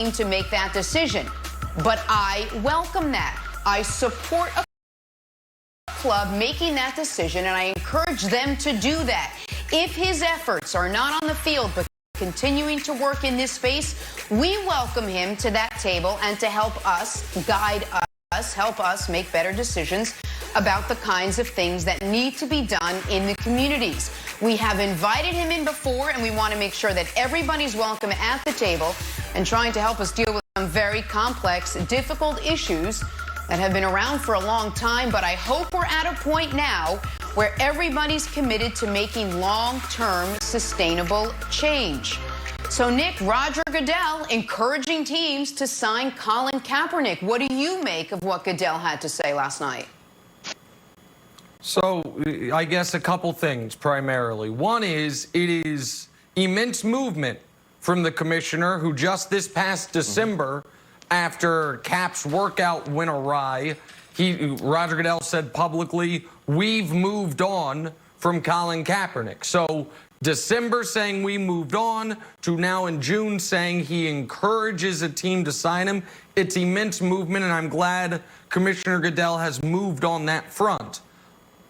to make that decision. But I welcome that. I support a club making that decision, and I encourage them to do that. If his efforts are not on the field but continuing to work in this space, we welcome him to that table and to help us, guide us, help us make better decisions about the kinds of things that need to be done in the communities. We have invited him in before, and we want to make sure that everybody's welcome at the table and trying to help us deal with some very complex, difficult issues that have been around for a long time. But I hope we're at a point now where everybody's committed to making long-term sustainable change. So, Nick, Roger Goodell encouraging teams to sign Colin Kaepernick. What do you make of what Goodell had to say last night? So, I guess a couple things primarily. One is, it is immense movement from the commissioner who just this past December, after Cap's workout went awry, Roger Goodell said publicly, we've moved on from Colin Kaepernick. So December saying we moved on to now in June saying he encourages a team to sign him. It's immense movement, and I'm glad Commissioner Goodell has moved on that front.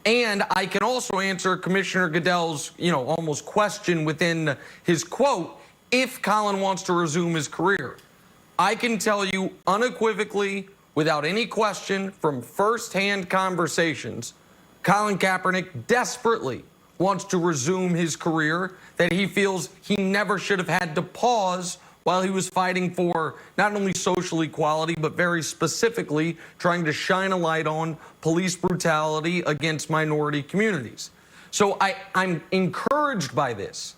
And I can also answer Commissioner Goodell's, almost question within his quote, if Colin wants to resume his career. I can tell you unequivocally, without any question, from firsthand conversations, Colin Kaepernick desperately wants to resume his career that he feels he never should have had to pause while he was fighting for not only social equality, but very specifically trying to shine a light on police brutality against minority communities. So I'm encouraged by this,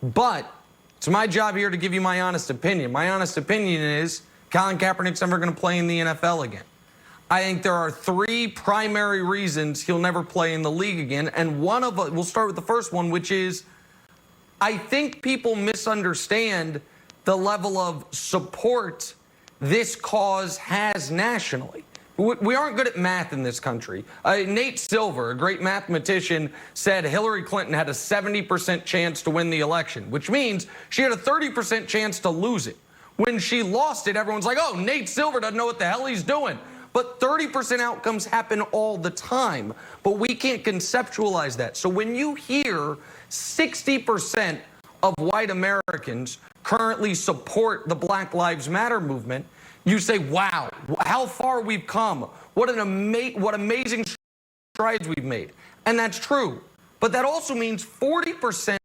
but it's my job here to give you my honest opinion. My honest opinion is Colin Kaepernick's never going to play in the NFL again. I think there are three primary reasons he'll never play in the league again, and we'll start with the first one, which is I think people misunderstand the level of support this cause has nationally. We aren't good at math in this country. Nate Silver, a great mathematician, said Hillary Clinton had a 70% chance to win the election, which means she had a 30% chance to lose it. When she lost it, everyone's like, oh, Nate Silver doesn't know what the hell he's doing. But 30% outcomes happen all the time. But we can't conceptualize that. So when you hear 60% of white Americans currently support the Black Lives Matter movement, you say, wow, how far we've come. What amazing strides we've made. And that's true. But that also means 40%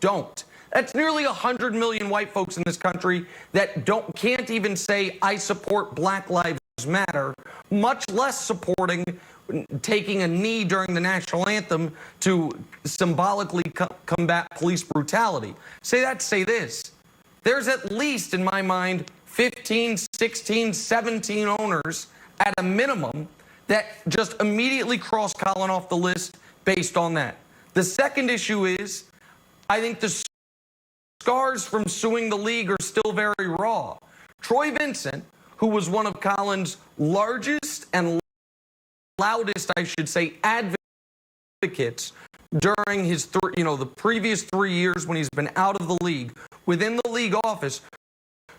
don't. That's nearly 100 million white folks in this country that can't even say, I support Black Lives Matter, much less supporting taking a knee during the national anthem to symbolically combat police brutality. Say this. There's at least, in my mind, 15, 16, 17 owners at a minimum that just immediately cross Colin off the list based on that. The second issue is, I think the scars from suing the league are still very raw. Troy Vincent, who was one of Colin's largest and loudest, I should say, advocates during his, the previous 3 years when he's been out of the league, within the league office,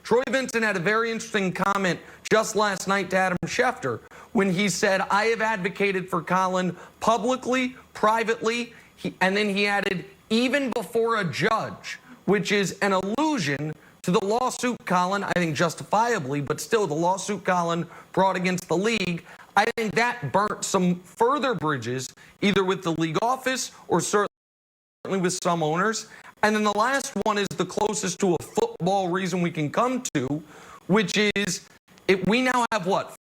Troy Vincent had a very interesting comment just last night to Adam Schefter when he said, I have advocated for Colin publicly, privately, and then he added, even before a judge, which is an allusion to the lawsuit Colin, I think justifiably, but still the lawsuit Colin brought against the league. I think that burnt some further bridges, either with the league office or certainly with some owners. And then the last one is the closest to a football reason we can come to, which is we now have what?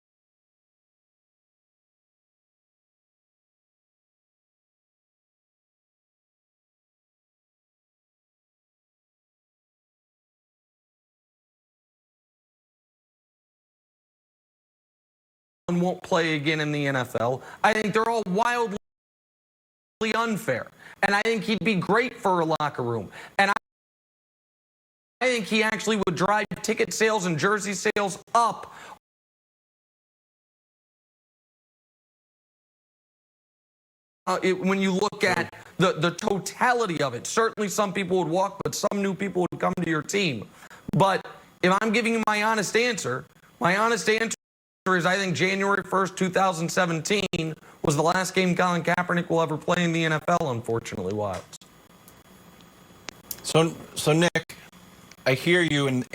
Won't play again in the NFL. I think they're all wildly unfair. And I think he'd be great for a locker room. And I think he actually would drive ticket sales and jersey sales up. When you look at the totality of it, certainly some people would walk, but some new people would come to your team. But if I'm giving you my honest answer is I think January 1st, 2017 was the last game Colin Kaepernick will ever play in the NFL, unfortunately, Wiles. So Nick, I hear you, and